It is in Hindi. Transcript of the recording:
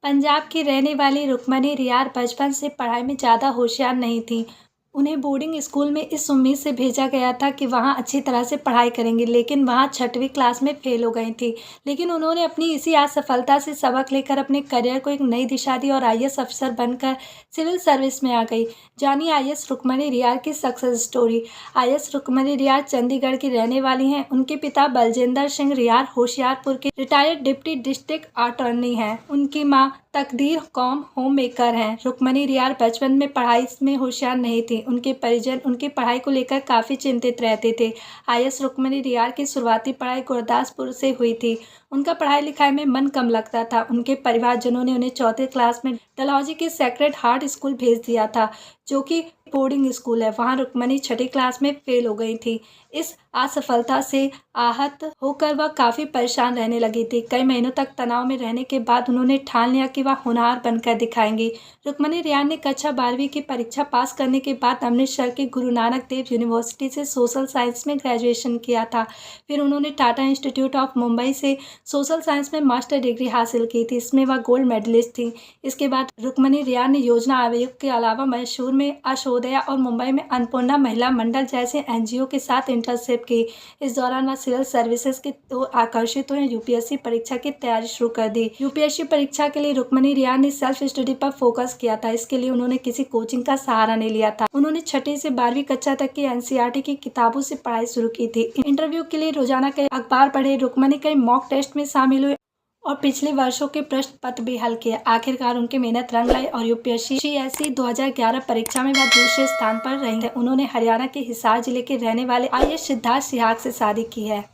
पंजाब की रहने वाली रुक्मणी रियार बचपन से पढ़ाई में ज़्यादा होशियार नहीं थीं। उन्हें बोर्डिंग स्कूल में इस उम्मीद से भेजा गया था कि वहाँ अच्छी तरह से पढ़ाई करेंगी, लेकिन वहाँ 6वीं क्लास में फेल हो गई थीं। लेकिन उन्होंने अपनी इसी असफलता से सबक लेकर अपने करियर को एक नई दिशा दी और आईएएस अफसर बनकर सिविल सर्विस में आ गई। जानिए आईएएस रुक्मणी रियार की सक्सेस स्टोरी। आईएएस रुक्मणी रियार चंडीगढ़ की रहने वाली हैं। उनके पिता बलजिंदर सिंह रियार होशियारपुर के रिटायर्ड डिप्टी डिस्ट्रिक्ट अटॉर्नी हैं। उनकी माँ तकदीर कौम होम मेकर हैं। रुक्मणी रियार बचपन में पढ़ाई में होशियार नहीं थी। उनके परिजन उनकी पढ़ाई को लेकर काफ़ी चिंतित रहते थे। आईएएस रुक्मणी रियार की शुरुआती पढ़ाई गुरदासपुर से हुई थी। उनका पढ़ाई लिखाई में मन कम लगता था। उनके परिवारजनों ने उन्हें 4वीं क्लास में डलहौजी के सेक्रेड हार्ट स्कूल भेज दिया था, जो कि बोर्डिंग स्कूल है। वहाँ रुक्मणी 6वीं क्लास में फेल हो गई थी। इस असफलता से आहत होकर वह काफ़ी परेशान रहने लगी थी। कई महीनों तक तनाव में रहने के बाद उन्होंने ठान लिया कि वह होनहार बनकर दिखाएंगी। रुक्मणी रियार ने कक्षा 12वीं की परीक्षा पास करने के बाद अमृतसर के गुरु नानक देव यूनिवर्सिटी से सोशल साइंस में ग्रेजुएशन किया था। फिर उन्होंने टाटा इंस्टीट्यूट ऑफ मुंबई से सोशल साइंस में मास्टर डिग्री हासिल की थी। इसमें वह गोल्ड मेडलिस्ट थी। इसके बाद रुक्मणी रियार ने योजना आयोग के अलावा मैसूर में अशोदया और मुंबई में अन्नपूर्णा महिला मंडल जैसे एनजीओ के साथ इंटर्नशिप की। इस दौरान वह सिविल सर्विसेज के तो आकर्षित हुए। यूपीएससी परीक्षा की तैयारी शुरू कर दी। यूपीएससी परीक्षा के लिए रुक्मणी रियार ने सेल्फ स्टडी पर फोकस किया था। इसके लिए उन्होंने किसी कोचिंग का सहारा नहीं लिया था। उन्होंने 6वीं से 12वीं कक्षा तक की एनसीईआरटी की किताबों से पढ़ाई शुरू की थी। इंटरव्यू के लिए रोजाना कई अखबार पढ़े। रुक्मणी कई मॉक टेस्ट में शामिल हुए और पिछले वर्षों के प्रश्न पत्र भी हल किए। आखिरकार उनकी मेहनत रंग लाई और यूपीएससी 2011 परीक्षा में वह दूसरे स्थान पर रही है। उन्होंने हरियाणा के हिसार जिले के रहने वाले आईएएस सिद्धार्थ सिहाग से शादी की है।